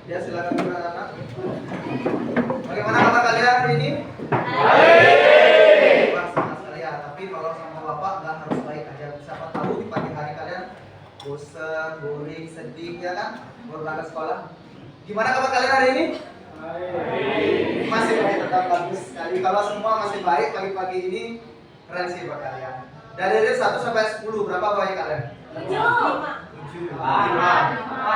Ya, silakan anak-anak. Bagaimana kabar kalian hari ini? Baik. Wah, senang sekali ya. Tapi kalau sama bapak nggak harus baik aja. Siapa tahu di pagi hari kalian bosan, boring, sedih ya kan? Baru berangkat sekolah. Gimana kabar kalian hari ini? Baik. Masih tetap bagus sekali. Kalau semua masih baik pagi-pagi ini, keren sih buat kalian. Dari rate 1 sampai 10 berapa baik kalian? 7, 5, 8,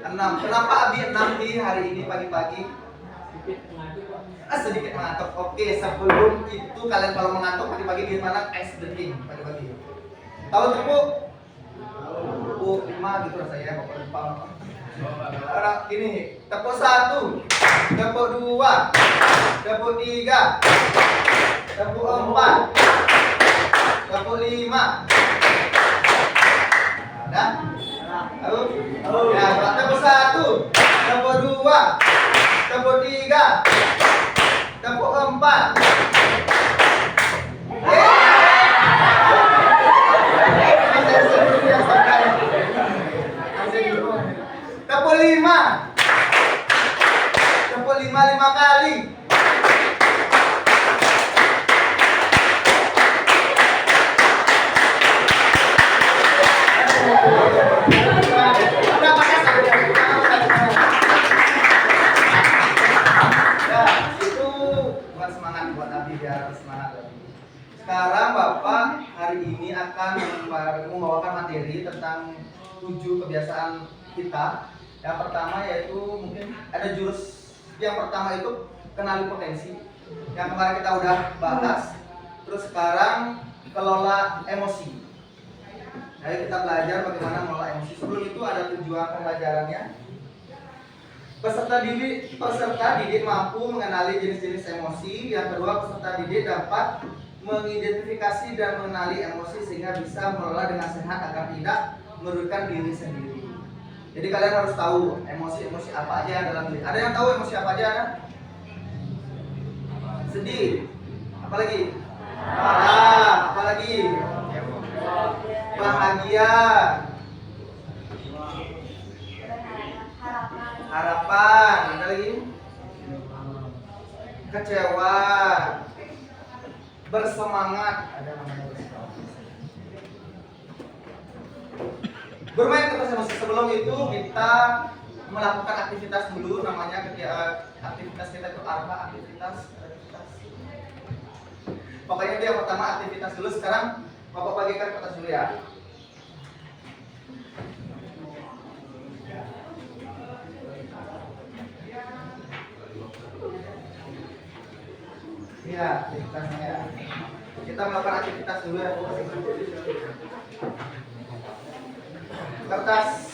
6. Kenapa Abi 6 di hari ini pagi-pagi? Sedikit mengantuk. Oke, sebelum itu kalian kalau mengantuk pagi-pagi gimana? Ice drinking pagi-pagi. Tahu tepuk? Tepuk 5 gitu rasanya, pokoknya lupa. Orang ini, tepuk 1, tepuk 2, tepuk 3, tepuk 4, tepuk 5. Ada? Tahu? Ya, tepuk 1, tepuk 2, tepuk 3, tepuk 4. Tepuk 5. Tepuk 5 kali. Sekarang Bapak hari ini akan membawakan materi tentang 7 kebiasaan kita. Yang pertama yaitu mungkin ada jurus. Yang pertama itu kenali potensi. Yang kemarin kita udah bahas. Terus sekarang kelola emosi. Ayo kita belajar bagaimana mengelola emosi. Sebelum itu ada tujuan pembelajarannya. Peserta didik mampu mengenali jenis-jenis emosi. Yang kedua, peserta didik dapat mengidentifikasi dan mengenali emosi sehingga bisa mengelola dengan sehat agar tidak merugikan diri sendiri. Jadi kalian harus tahu emosi-emosi apa aja yang dalam diri. Ada yang tahu emosi apa aja? Kan? Sedih. Apalagi? Marah. Apalagi? Bahagia. Harapan. Ada lagi? Kecewa. Bersemangat. Ada namanya bersemangat. Bermain kertas emosi. Sebelum itu kita melakukan aktivitas dulu, namanya aktivitas kita itu apa? Aktivitas. Pokoknya itu yang pertama aktivitas dulu. Sekarang Bapak bagikan kertas dulu ya. Iya, aktivitasnya ya. Kita melakukan aktivitas dulu ya. Kertas.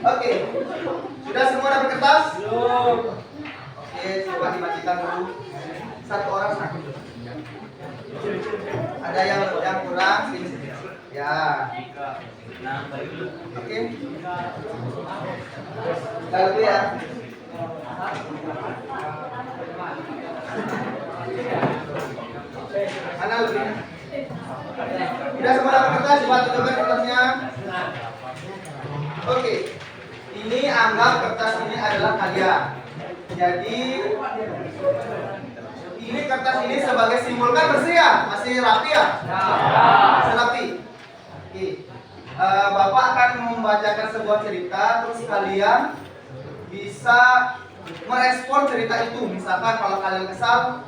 Oke. Sudah semua dapat kertas? Belum. Oke, coba dimatikan dulu. Satu orang satu. Ada yang kurang sini. Ya. Oke. Lalu ya. Mana lebih? Sudah semua dapat kertas, coba tunjukkan kertasnya. Oke. Ini anggap kertas ini adalah kalian. Jadi ini kertas ini sebagai simbol kan bersih ya? Masih rapi ya? Masih rapi. Oke. Bapak akan membacakan sebuah cerita, terus kalian bisa merespon cerita itu. Misalkan kalau kalian kesal,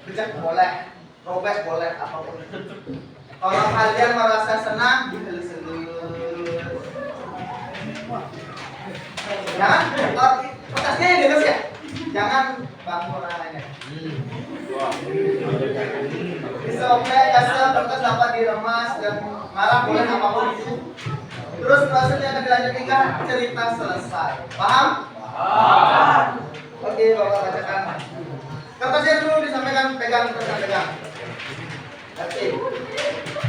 bejek boleh, robek boleh, apapun. Kalau kalian merasa senang, dihelus-helus. Jangan, kertasnya yang dilus ya. Jangan bangun orang lainnya. Disobek, kesel, kertas dapat diremas dan marah boleh apapun itu. Terus prosesnya akan dilanjutkan hingga cerita selesai. Paham? Paham. Oke, Bapak bacakan. Kertasnya dulu disampaikan, pegang. Oke.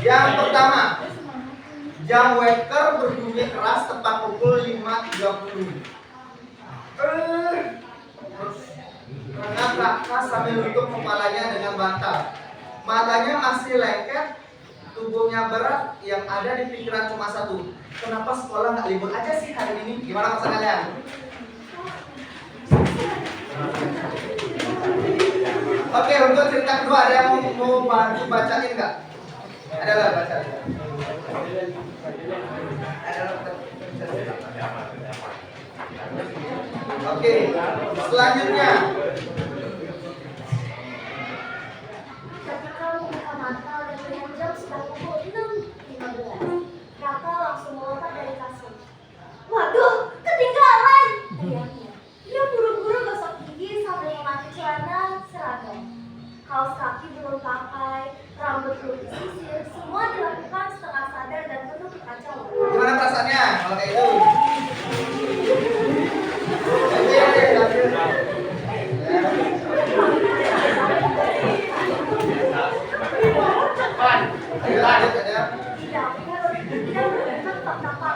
Yang pertama, jam waker berbunyi keras tepat pukul 5.30. Rengat Raka sambil nutup kepalanya dengan bantal. Matanya masih lengket tubuhnya berat, yang ada di pikiran cuma satu. Kenapa sekolah nggak libur aja sih hari ini? Gimana maksud kalian? Oke, untuk cerita kedua ada yang mau bantu bacain nggak? Ada lah baca. Ada lah. Oke, selanjutnya. Ketika membuka mata dan melihat jam sudah pukul 6.15, Raka langsung melompat dari kasur. Waduh, ketinggalan! Teriaknya. Dia buru-buru gosok gigi sambil memakai celana seragam. Kaos kaki belum pakai, rambut belum disisir, semua dilakukan setengah sadar dan penuh kekacauan. Gimana perasaannya kalau kayak itu? Lanjut. Lanjut aja. Tidak berhenti tak-tapak.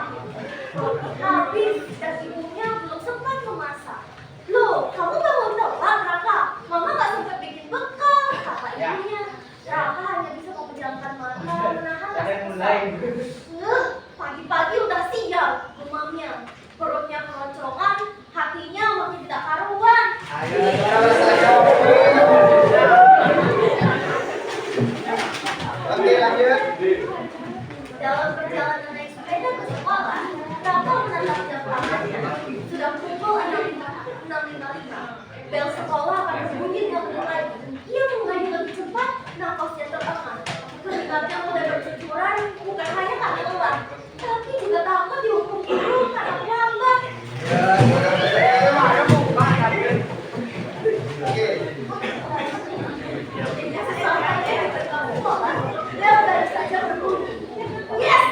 Habis dan ibunya belum sempat memasak. Loh, kamu bangun telat, Raka. Mama gak sempat bikin bekal, kata ibunya. Raka hanya bisa memejamkan mata, menahan rasa. Pagi-pagi udah sial, demamnya. Perutnya keroncongan, hatinya makin tidak karuan. Ayo, ayo. Oke, lanjut. Dalam perjalanan naik sepeda ke sekolah, Raka menatap jam tangannya. Sudah pukul 6.55. Bel sekolah akan berbunyi dengan mulai. Ia mengayuh lebih cepat, nafasnya terengah. Keringatnya mulai bercucuran, bukan hanya tak lelah, tapi juga takut dihukum guru karena terlambat. Oke. Sesampainya di depan sekolah, bel baru saja berbunyi. Yes!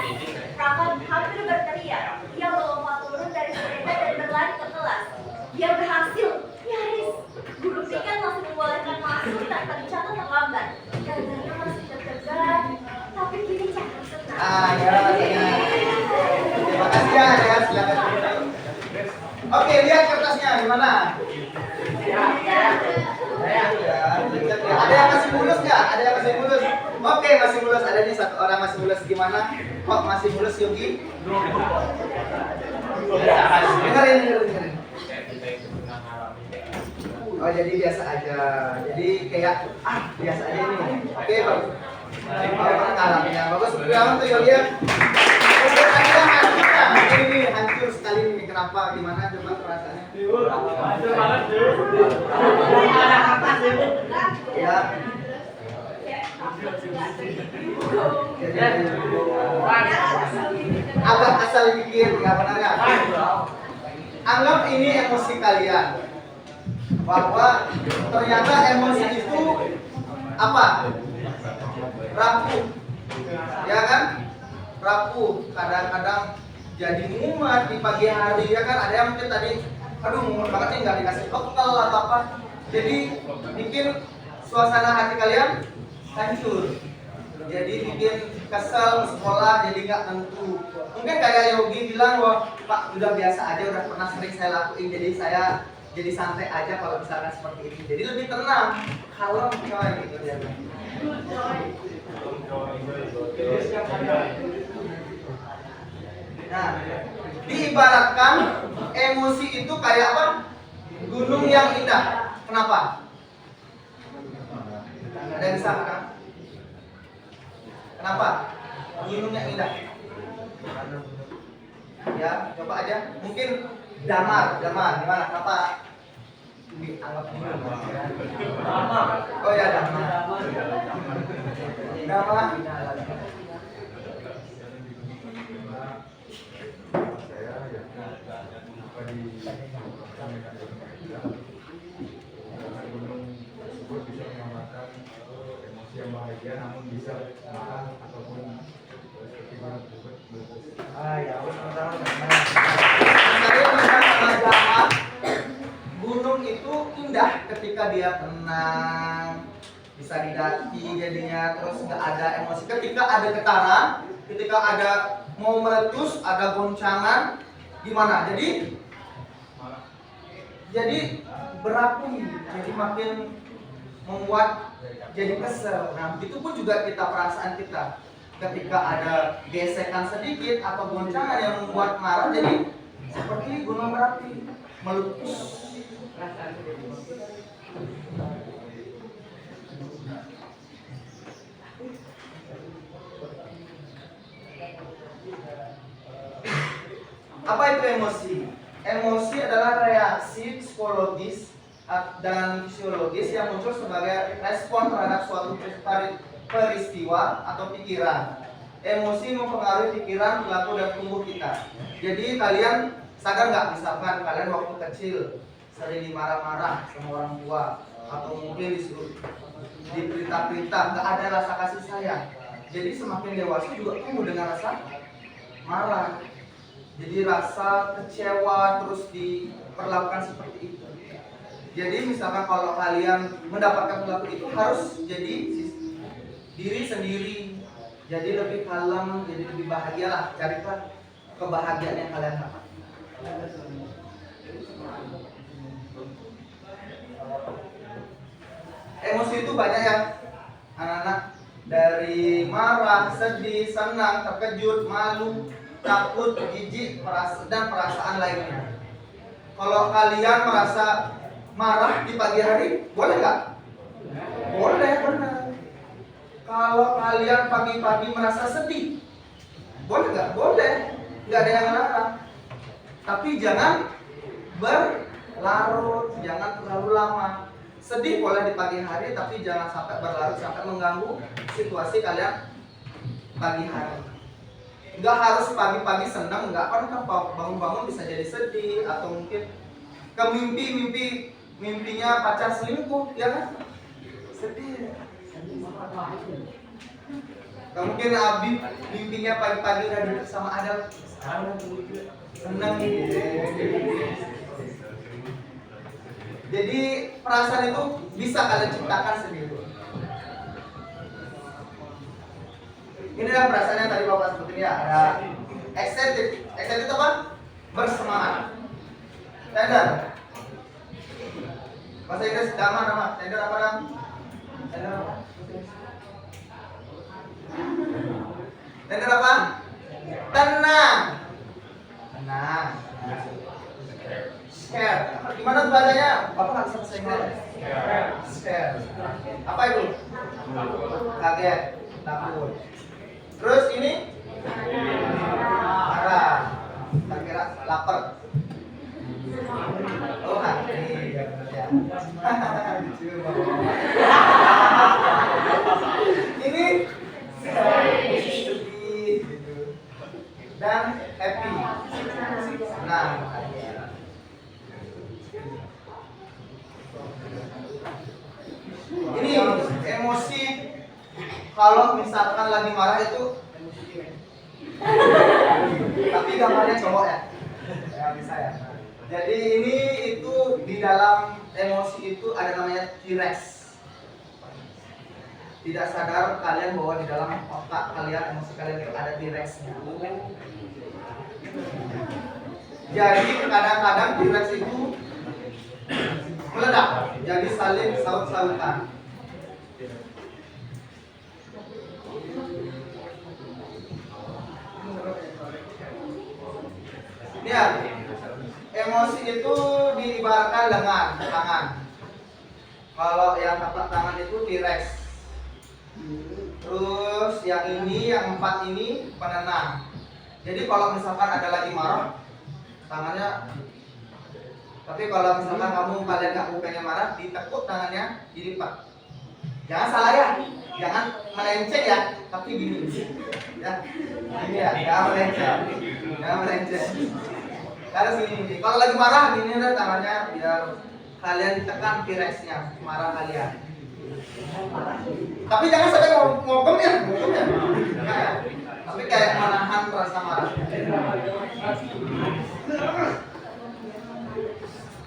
Raka hampir berteriak. Dia melompat turun dari sepeda dan berlari ke kelas. Dia berhasil, nyaris. Guru piket masih membolehkan masuk tanpa dicatat terlambat. Dadanya masih deg-degan, tapi kini cakap senang. Ya, terima kasih ya, silakan. Oke, lihat kertasnya gimana? Ada yang masih mulus nggak? Ada yang masih mulus? Oke, masih mulus. Ada nih satu orang masih mulus. Gimana? Kok masih mulus, Yogi? Dengerin. Oh, jadi biasa aja. Jadi kayak biasa aja nih. Oke, bagus. Pernah ngalamin ya. Bagus. Banget tuh Yogi ya. Ini hancur sekali nih. Kenapa? Gimana coba perasaannya? Hancur banget, Ya. Agak asal pikir, nggak benar nggak? Anggap ini emosi kalian, bahwa ternyata emosi itu apa? Rapuh, ya kan? Rapuh, kadang-kadang jadi mumet di pagi hari, ya kan? Ada yang mungkin tadi, aduh mumet banget nih nggak dikasih bekal atau apa, jadi bikin suasana hati kalian hancur. Jadi bikin kesel sekolah, jadi nggak tentu. Mungkin kayak Yogi bilang, wah Pak udah biasa aja, udah pernah sering saya lakuin, jadi saya jadi santai aja kalau misalkan seperti ini. Jadi lebih tenang, kalem coy gitu dia. Nah, diibaratkan emosi itu kayak apa? Gunung yang indah. Kenapa? Ada yang bisa kan? Kenapa? Gunung yang indah. Ya, coba aja. Mungkin damar. Gimana? Kenapa? Dianggap gunung. Oh ya, damar. Yang bahagia namun bisa makan ataupun seperti gunung tersebut. Ya, gunung itu indah ketika dia tenang, bisa didaki jadinya, terus nggak ada emosi. Ketika ada getaran, ketika ada mau meletus, ada goncangan, gimana? Jadi berapi, jadi makin membuat jadi kesel. Nah, itu pun juga kita perasaan kita. ketika ada gesekan sedikit atau goncangan yang membuat marah, jadi seperti gunung berapi meletus. Apa itu emosi? Emosi adalah reaksi psikologis dan fisiologis yang muncul sebagai respon terhadap suatu peristiwa atau pikiran. Emosi mempengaruhi pikiran, perilaku, dan tubuh kita. Jadi kalian sadar nggak, misalkan kalian waktu kecil sering dimarah-marah sama orang tua, atau mungkin disuruh diperintah-perintah, nggak ada rasa kasih sayang. Jadi semakin dewasa juga tumbuh dengan rasa marah. Jadi rasa kecewa terus diperlakukan seperti itu. Jadi misalkan kalau kalian mendapatkan perilaku itu harus jadi diri sendiri. Jadi lebih kalem, jadi lebih bahagia lah. Carilah kebahagiaan yang kalian dapat. Emosi itu banyak ya anak-anak. Dari marah, sedih, senang, terkejut, malu, takut, jijik, dan perasaan lainnya. Kalau kalian merasa marah di pagi hari, boleh nggak? Boleh, benar. Kalau kalian pagi-pagi merasa sedih, boleh nggak? Boleh, nggak ada yang melarang. Tapi jangan berlarut, jangan terlalu lama. Sedih boleh di pagi hari, tapi jangan sampai berlarut sampai mengganggu situasi kalian pagi hari. Nggak harus pagi-pagi senang, nggak, kan bangun-bangun bisa jadi sedih, atau mungkin ke mimpinya pacar selingkuh, ya kan? Sedih. Nggak mungkin Abi mimpinya pagi-pagi udah duduk sama Adam, senang gitu. Jadi perasaan itu bisa kalian ciptakan sendiri. Ini adalah perasaan yang tadi Bapak sebutin ya. Ada excited. Excited apa? Bersemangat. Tender. Bahasa Inggris nama. Tender apa nam? Tender apa? Tender apa? Tenang. Tenang. Scare. Gimana tuh bacanya? Bapak nggak bisa bahasa Inggris? Scare. Apa itu? Kaget, takut. Terus ini? Marah. Tak kira lapar. Oh, hati. Ya. Ini sedih gitu. Dan happy. Senang. Ini emosi kalau misalkan lagi marah itu tapi gambarnya cowok ya, ya bisa ya. Jadi ini itu di dalam emosi itu ada namanya T-Rex. Tidak sadar kalian bahwa di dalam otak kalian, emosi kalian itu ada T-Rex-nya. Jadi kadang-kadang T-Rex itu meledak, jadi saling saut-sautan. Ya, emosi itu diibaratkan dengan tangan. Kalau yang telapak tangan itu T-Rex. Terus yang ini, yang 4 ini penenang. Jadi kalau misalkan ada lagi marah, tangannya. Tapi kalau misalkan kalian nggak pengen marah, ditekuk tangannya, dilipat. Jangan salah ya, jangan melenceng ya, tapi gini. Ya, gini ya, jangan melenceng. Jangan melenceng. Harus gini. Kalau lagi marah, gini deh tangannya, biar kalian ditekan T-Rex-nya, marah kalian. Tapi jangan sampai ngogem ya. Nah, tapi kayak menahan rasa marah.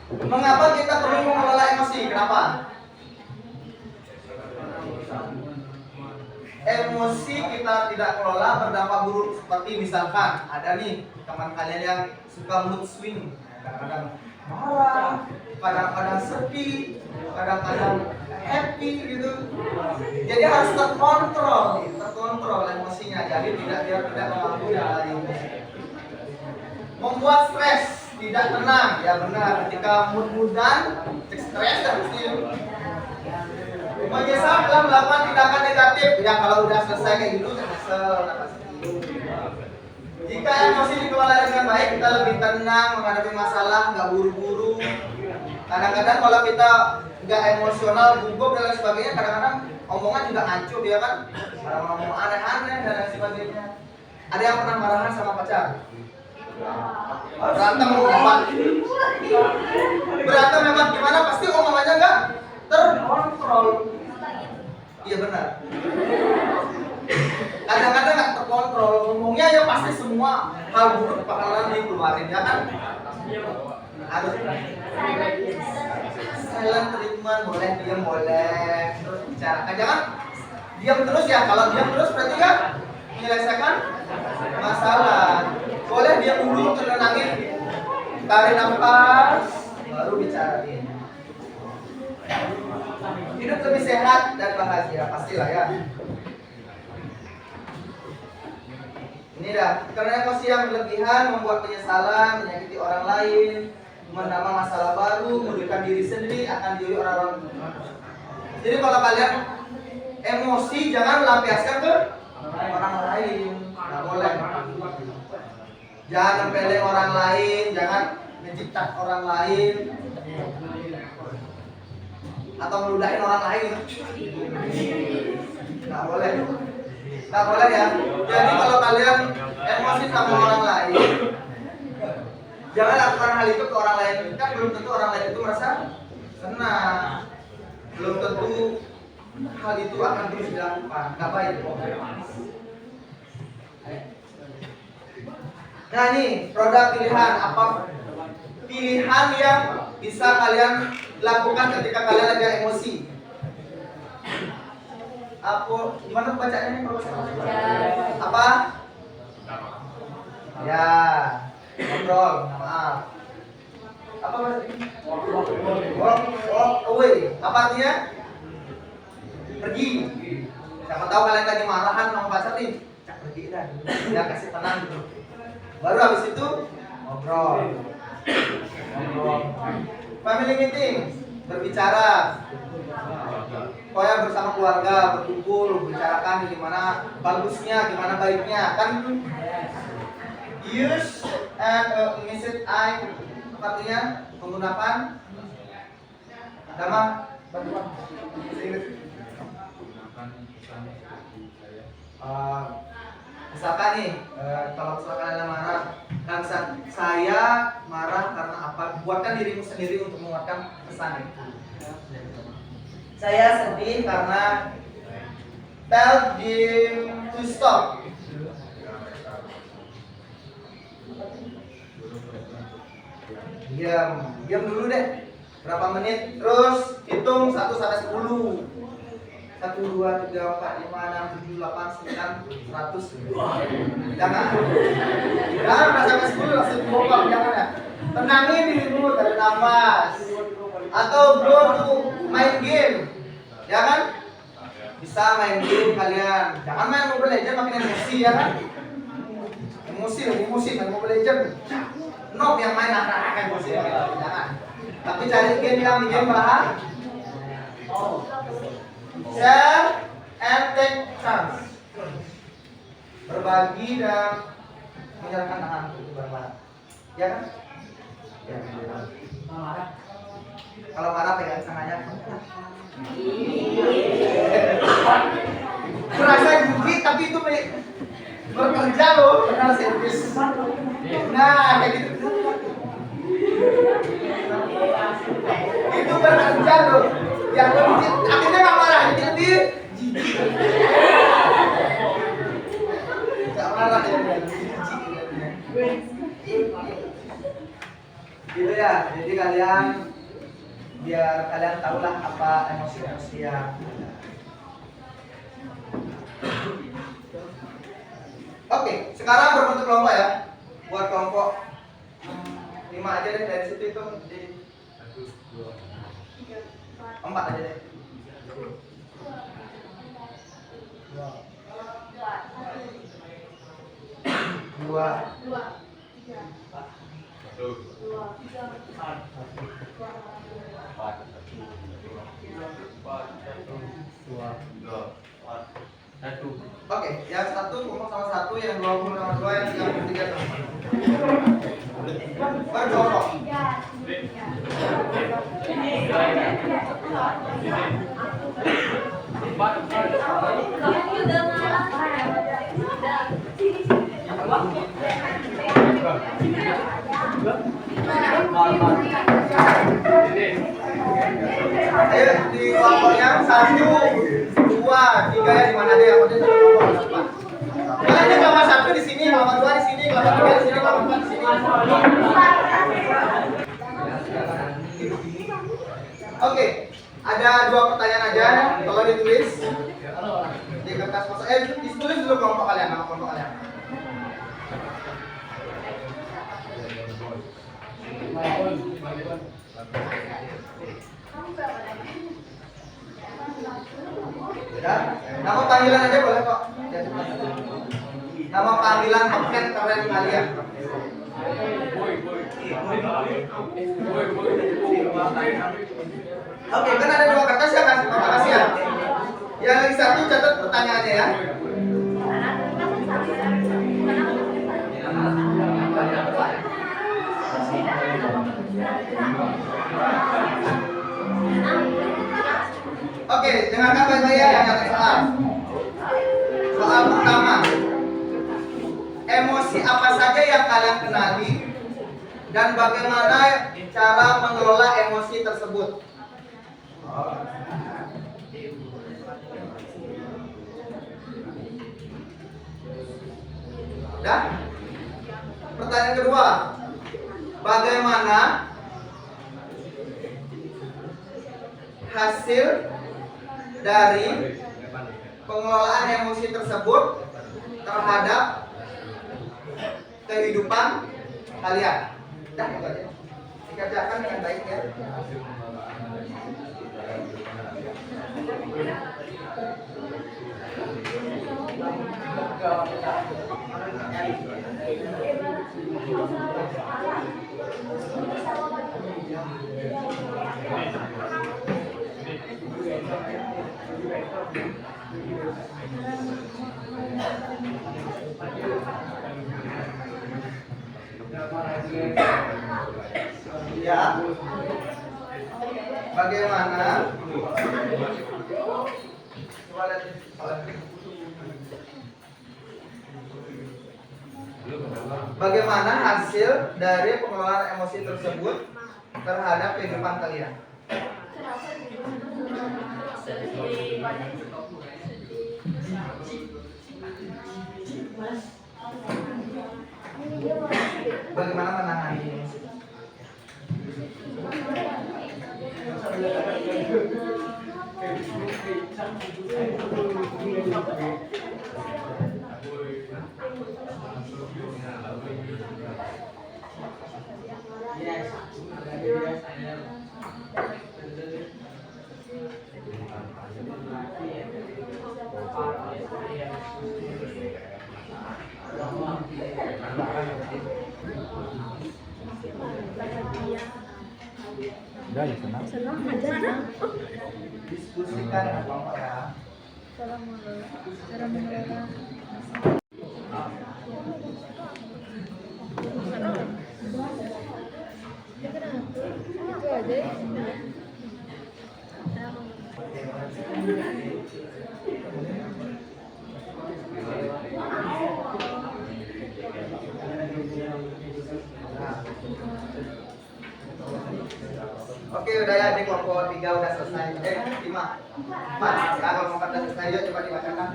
Mengapa kita perlu mengelola emosi? Kenapa? Emosi kita tidak kelola berdampak buruk. Seperti misalkan ada nih teman kalian yang suka mood swing, kadang-kadang marah, kadang-kadang sedih, kadang-kadang happy gitu. Jadi harus terkontrol terkontrol emosinya, jadi dia tidak mengganggu yang lain. Membuat stres, tidak tenang, ya benar. Ketika mood-moodan, stres harusnya. Menyesal dalam melakukan tindakan negatif, ya kalau udah selesai kayak gitu, nyesel, Jika emosi dikelola dengan baik, kita lebih tenang menghadapi masalah, nggak buru-buru. Kadang-kadang kalau kita nggak emosional, gugup dan lain sebagainya, kadang-kadang omongan juga ngaco, ya kan? Kadang ngomong aneh-aneh dan lain sebagainya. Ada yang pernah marahan sama pacar? Berantem hebat. Berantem hebat gimana? Pasti omongannya nggak terkontrol. Iya benar. Kadang-kadang nggak terkontrol, ngomongnya ya pasti semua hal buruk bakalan dikeluarin, ya kan? Harus silent treatment, boleh diam boleh, terus bicarakan, jangan diam terus ya. Kalau diam terus berarti kan menyelesaikan masalah. Boleh diam dulu, tenangin, tarik nafas, baru bicarain. Hidup lebih sehat dan bahagia, pastilah ya. Ini dah, karena emosi yang berlebihan membuat penyesalan, menyakiti orang lain, menambah masalah baru, merugikan diri sendiri, akan diri orang-orang. Jadi kalau kalian emosi jangan lampiaskan ke orang lain, nggak boleh. Jangan nempelin orang lain, jangan menjitak orang lain, atau meludahin orang lain. Nggak boleh. Nggak boleh ya. Jadi kalau kalian emosi sama orang lain, jangan lakukan hal itu ke orang lain. Kan belum tentu orang lain itu merasa senang. Belum tentu hal itu akan terus dilakukan. Nggak baik. Nah nih, produk pilihan apa? Pilihan yang bisa kalian lakukan ketika kalian lagi emosi. Apa? Gimana bacanya nih Profesor? Apa? Ya, ngobrol, maaf. Apa maksudnya? Walk away. Apa artinya? Pergi. Siapa tahu kalian lagi marahan sama pacar nih, pergi dah. Dia kasih tenang dulu. Baru habis itu ngobrol. Family meeting, berbicara. Pokoknya bersama keluarga, berkumpul, bicarakan gimana bagusnya, gimana baiknya. Kan use and message I artinya menggunakan nama misalkan nih, kalau misalkan kalian marah, kan saya marah karena apa? Buatkan dirimu sendiri untuk menguatkan pesan itu. Saya sedih karena tell him to stop. Diam dulu deh. Berapa menit? Terus hitung 1 sampai 10. 1, 2, 3, 4, 5, 6, 7, 8, 9, 100. Jangan sampai 10 langsung bokap, jangan ya. Tenangin dirimu, tarik nafas. Atau go to main game, ya kan? Bisa main game kalian. Jangan main Mobile Legends makin emosi, ya kan? Emosi main Mobile Legends. Noob yang main anak-anak emosi, jangan. Tapi cari game yang bikin bahan. Share and take chance. Berbagi dan menyerahkan tangan untuk berbagi. Ya kan? Ya. Kalau marah pegang tangannya. Merasa gigit tapi itu bekerja loh, benar servis. Nah, kayak gitu. Itu bekerja loh. Yang lebih akhirnya nggak marah, jadi lebih jijik. Nggak marah ya, gitu ya. Jadi kalian biar kalian tahulah apa emosi-emosi yang ada. Oke, sekarang berbentuk kelompok ya. Buat kelompok 5 aja deh, dari situ itu jadi 4 aja deh. 2, 1. Oke, yang satu ngomong sama satu, yang 20 sama 2, yang 33 sama 4. Bercocok. Ayo di kelompoknya 1, 2, 3 ya, di mana ada yang penting satu kelompok. Nah, ini kelompok 1 di sini, kelompok 2 di sini, kelompok 3 di sini, kelompok 4 di sini. Oke, ada 2 pertanyaan aja, tolong ditulis di kertas kosong. Ditulis dulu kelompok kalian, nama kelompok kalian. Ya, nama panggilan aja boleh kok. Nama panggilan token keren kalian. Oke, kan ada 2 kertas ya, kasih ya. Yang lagi 1 catat pertanyaannya ya. Oke, dengarkan baik-baik ya yang kalian soal. Soal pertama. Emosi apa saja yang kalian kenali dan bagaimana cara mengelola emosi tersebut? Udah? Pertanyaan kedua. Bagaimana hasil dari pengelolaan emosi tersebut terhadap kehidupan kalian? Dah, itu aja. Dikerjakan dengan baik ya. Ya. Bagaimana? Bagaimana hasil dari pengelolaan emosi tersebut terhadap kehidupan kalian? Bagaimana menangani emosi? Udah ya, senang aja. Diskusikan kelompok ya. Cara mengelola itu aja. Oke, udah ya, di kelompok 3 udah selesai. 5. 4. Nah, kalau mau selesai, yuk coba dibacakan.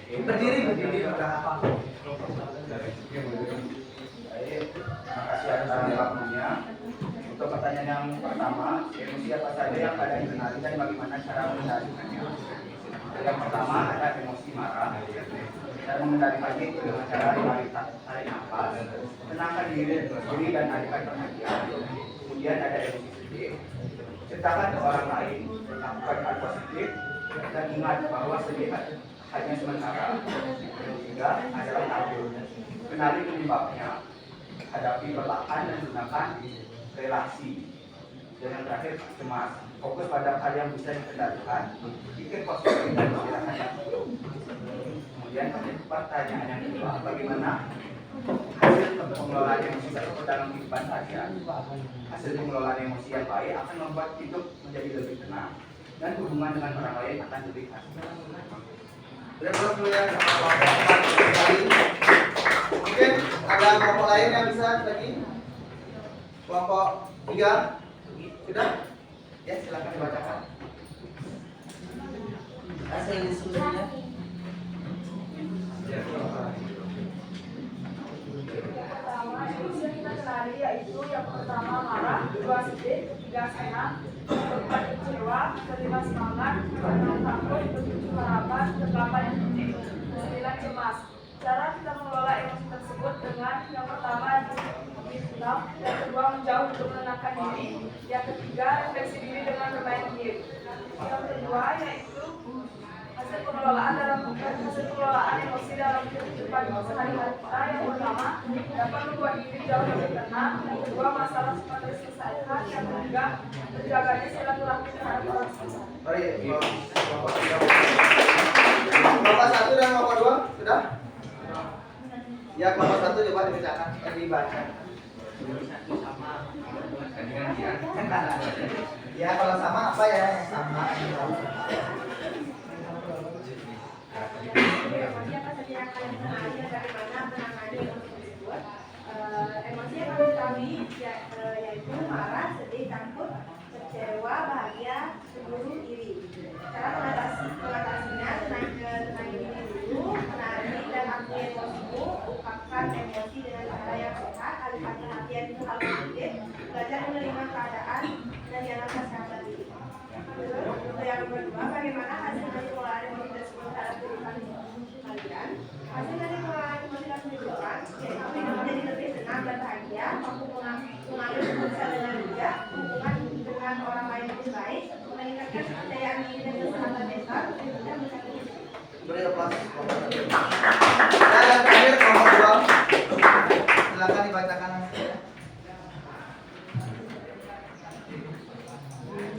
Berdiri udah apa? Baik, terima kasih atas waktunya. Untuk pertanyaan yang pertama, emosi apa saja yang kalian kenali dan bagaimana cara mengendalikannya? Yang pertama ada emosi marah. Cara mengendalikannya itu dengan cara tarik nafas, tenangkan diri dan alihkan perhatian. Kemudian ada emosi sedih. Ceritakan ke orang lain, lakukan hal positif dan ingat bahwa sedih hanya sementara. Yang ketiga adalah takut. Kenali penyebabnya, hadapi pelbahan dan gunakan relasi. Dan yang terakhir cemas. Fokus pada hal yang bisa dikendalikan. Pikir positif dan istirahat yang cukup. Kemudian pertanyaan yang kedua, bagaimana hasil pengelolaan emosi tersebut dalam kehidupan sehari-hari? Hasil pengelolaan emosi yang baik akan membuat hidup menjadi lebih tenang dan hubungan dengan orang lain akan lebih asli. Terima kasih sama kelompok 4 kali. Mungkin ada kelompok lain yang bisa lagi? Kelompok 3 sudah? Ya, silakan dibacakan. Hasil diskusinya. Pertama, emosi yang kita kenali yaitu yang pertama marah, kedua sedih, ketiga senang, keempat kecewa, kelima semangat, keenam takut, ketujuh harapan, kedelapan jijik, sembilan cemas. Cara kita mengelola emosi tersebut dengan yang pertama diam, yang kedua menjauh untuk menenangkan diri, yang ketiga refleksi diri dengan bermain game. Yang kedua yaitu hasil pengelolaan emosi dalam kehidupan sehari-hari kita. Yang pertama dapat membuat diri jauh lebih tenang, yang kedua masalah cepat terselesaikan, yang ketiga terjaganya silaturahmi terhadap orang sekitar. Mari kelompok 3. Kelompok 1 dan kelompok 2 sudah? Ya, kelompok 1 coba dibacakan, dibaca. Ya, kalau sama apa ya? Sama. Emosi apa saja yang kalian kenali dan bagaimana menangani emosi tersebut? Emosi yang kami yaitu marah, sedih, takut, kecewa, bahagia, cemburu, iri. Cara mengatasinya, tenangi diri dulu, kenali dan akui emosimu, ungkapkan emosi dengan cara yang sehat, alihkan perhatian ke hal positif, belajar menerima keadaan, dan jangan sabar diri. Terus yang kedua, bagaimana hasil dari pengelolaan emosi tersebut terhadap kehidupan kalian? Hasil dari pengelolaan emosi dalam kehidupan yaitu hidup menjadi lebih tenang dan bahagia, mampu mengambil keputusan dengan bijak, hubungan dengan orang lain lebih baik, meningkatkan kepercayaan diri dan kesehatan mental, dan mencapai Beri aplaus. Dan yang terakhir kelompok 2. Silakan dibacakan hasilnya.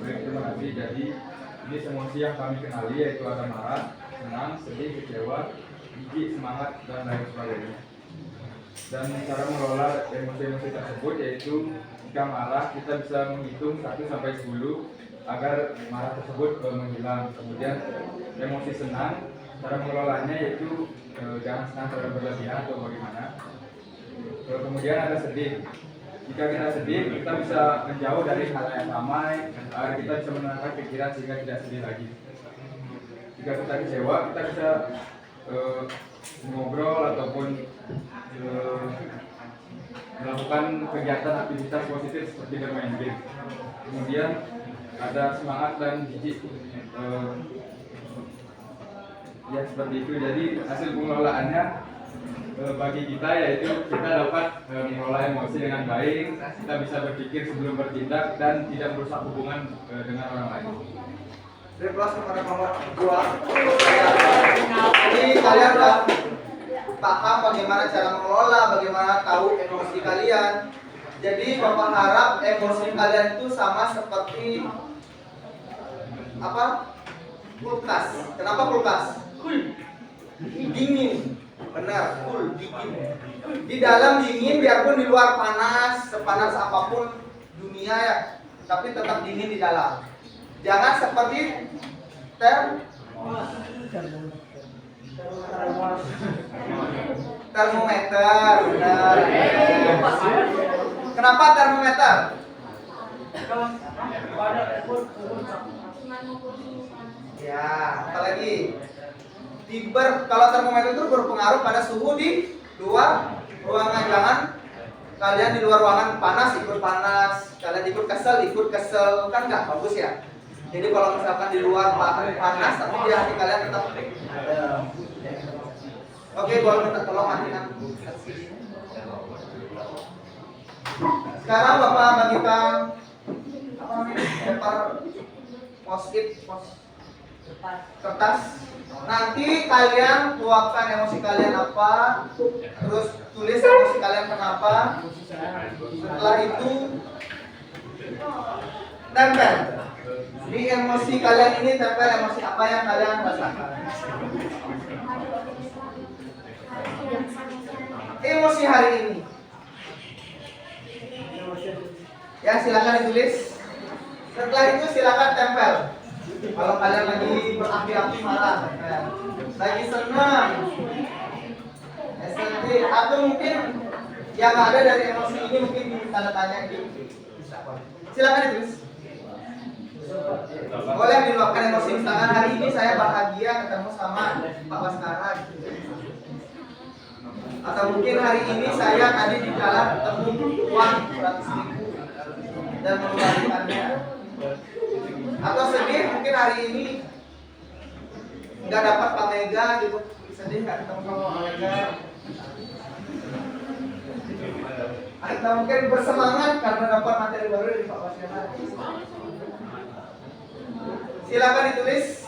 Baik, terima kasih. Jadi ini emosi yang kami kenali yaitu ada marah, senang, sedih, kecewa, jijik, semangat, dan lain sebagainya. Dan cara mengelola emosi-emosi tersebut yaitu jika marah kita bisa menghitung 1 sampai 10 agar marah tersebut menghilang. Kemudian emosi senang, cara mengelolanya yaitu jangan senang terlalu berlebihan atau bagaimana. Kemudian ada sedih. Jika kita sedih, kita bisa menjauh dari hal yang ramai agar kita bisa menenangkan pikiran sehingga tidak sedih lagi. Jika kita kecewa, kita bisa ngobrol ataupun melakukan kegiatan aktivitas positif seperti bermain game. Kemudian ada semangat dan jijik. Ya seperti itu. Jadi hasil pengelolaannya bagi kita yaitu kita dapat mengelola emosi dengan baik, kita bisa berpikir sebelum bertindak dan tidak merusak hubungan dengan orang lain. Beri aplaus kepada kelompok 2. Jadi kalian udah paham bagaimana cara mengelola, bagaimana tahu emosi kalian. Jadi Bapak harap emosi kalian itu sama seperti apa? Kulkas. Kenapa kulkas? Dingin. Benar, cool, dingin. Di dalam dingin biarpun di luar panas, sepanas apapun dunia ya, tapi tetap dingin di dalam. Jangan seperti termometer. Benar. Kenapa termometer? Ya, apalagi kalau termometer itu berpengaruh pada suhu di luar ruangan. Jangan kalian di luar ruangan panas ikut panas, kalian ikut kesel kan nggak bagus ya. Jadi kalau misalkan di luar panas tapi di hati kalian tetap oke, boleh minta tolong matikan. Sekarang Bapak bagikan apa namanya? Paper post-it kertas. Nanti kalian luapkan emosi kalian apa, terus tulis emosi kalian kenapa. Setelah itu tempel di emosi kalian ini, tempel emosi apa yang kalian rasakan. Emosi hari ini. Ya, silakan ditulis. Setelah itu silakan tempel. Kalau kalian lagi berapi-api marah, lagi senang, sedih, atau mungkin yang ada dari emosi ini mungkin tanda tanya gitu. Silakan ditulis. Boleh diluapkan emosi, misalkan hari ini saya bahagia ketemu sama Pak Baskara. Atau mungkin hari ini saya tadi di jalan ketemu uang 100.000 dan mengembalikannya. Atau sedih mungkin hari ini nggak dapat Pak Mega gitu, sedih nggak ketemu sama Pak Mega. Atau mungkin bersemangat karena dapat materi baru dari Pak Baskara. Silakan ditulis.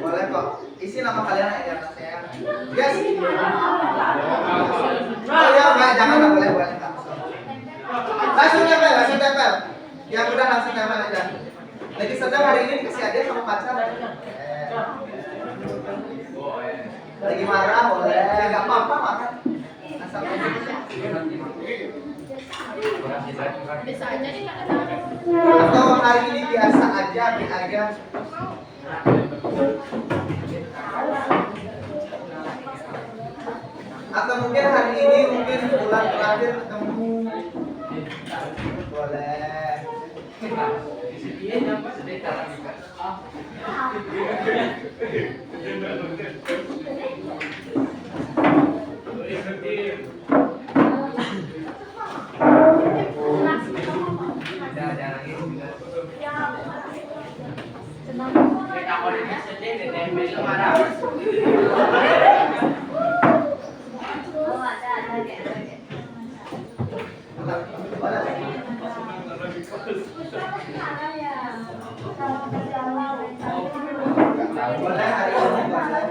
Boleh kok, isi nama kalian aja saya. Yes. Oh ya, enggak, jangan, enggak boleh, boleh. Langsung tempel. Yang udah langsung tempel aja. Lagi sedang hari ini dikasih aja sama pacar. Lagi marah boleh, enggak apa-apa marah. Asal Bisa aja nih Kak. atau hari ini biasa aja, atau mungkin hari ini mungkin bulan terakhir ketemu, boleh. Boleh hari ini boleh.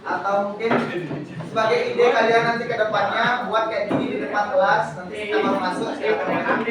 Atau mungkin sebagai ide kalian nanti ke depannya buat kayak gini di depan kelas, nanti kita baru masuk silakan.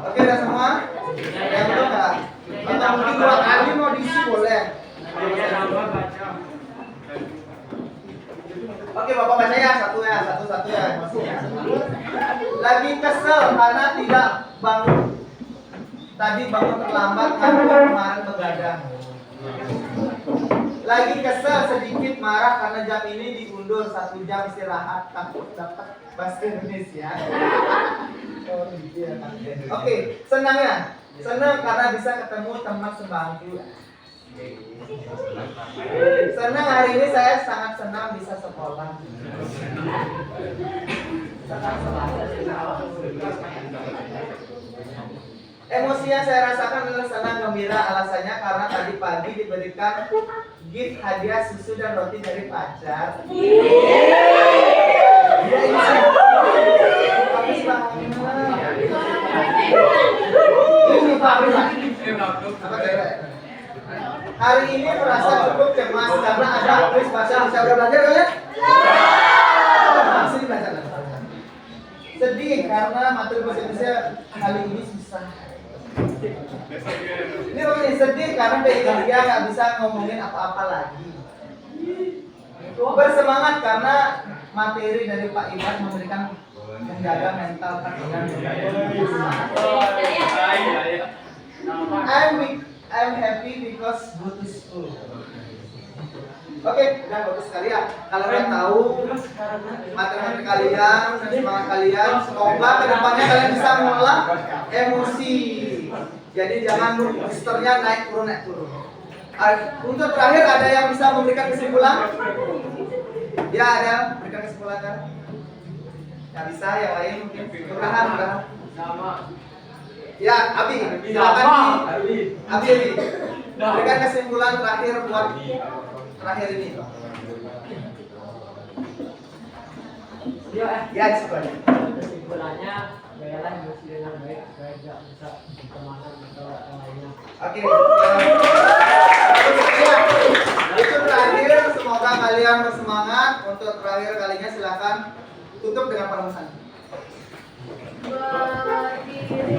Oke, udah semua? Ya, belum nggak? Atau mungkin 2 kali mau diisi boleh. Oke, Bapak baca ya, satu ya. Lagi kesel karena tidak bangun. Tadi bangun terlambat karena kemarin begadang. Lagi kesel sedikit marah karena jam ini diundur 1 jam istirahat, takut dapat bahasa Indonesia. Oke, senang ya? Senang karena bisa ketemu teman sebangku. Senang hari ini saya sangat senang bisa sekolah. Emosi yang saya rasakan adalah senang gembira, alasannya karena tadi pagi diberikan gift hadiah susu dan roti dari pacar. Hari ini merasa cukup cemas karena ada kuis bahasa. Saya udah belajar kalian? Masih belajar. Sedih karena materi bahasa Indonesia kali ini susah. Ini Romi sedih karena dia nggak bisa ngomongin apa-apa lagi. Bersemangat karena materi dari Pak Iman memberikan menjaga mental kalian. I'm happy because go to school. Oke, udah bagus sekali ya. Kalau kalian tahu materi kalian dan semangat kalian, semoga kedepannya kalian bisa mengolah emosi. Jadi jangan boosternya naik turun. Untuk terakhir ada yang bisa memberikan kesimpulan? Ya ada, berikan kesimpulan kan? Nggak bisa, yang lain mungkinUrahan. Ya, Abi, silakan Abi. Berikan kesimpulan terakhir buat terakhir ini. Ya, kesimpulannya gayalah emosi dengan baik supaya tidak bisa kemana atau yang lainnya. Oke. Ya, itu terakhir. Semoga kalian bersemangat. Untuk terakhir kalinya silakan tutup dengan penulisan. Berdiri.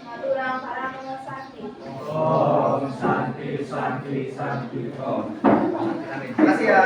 Madurang parang sakti. Om Santi Santi Santi Om. Terima kasih ya.